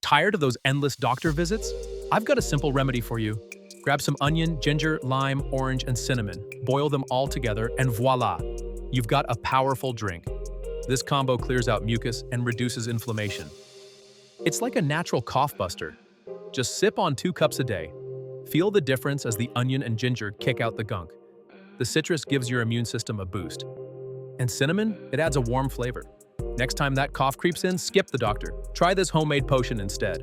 Tired of those endless doctor visits? I've got a simple remedy for you. Grab some onion, ginger, lime, orange, and cinnamon. Boil them all together, and voila! You've got a powerful drink. This combo clears out mucus and reduces inflammation. It's like a natural cough buster. Just sip on 2 cups a day. Feel the difference as the onion and ginger kick out the gunk. The citrus gives your immune system a boost. And cinnamon, it adds a warm flavor. Next time that cough creeps in, skip the doctor. Try this homemade potion instead.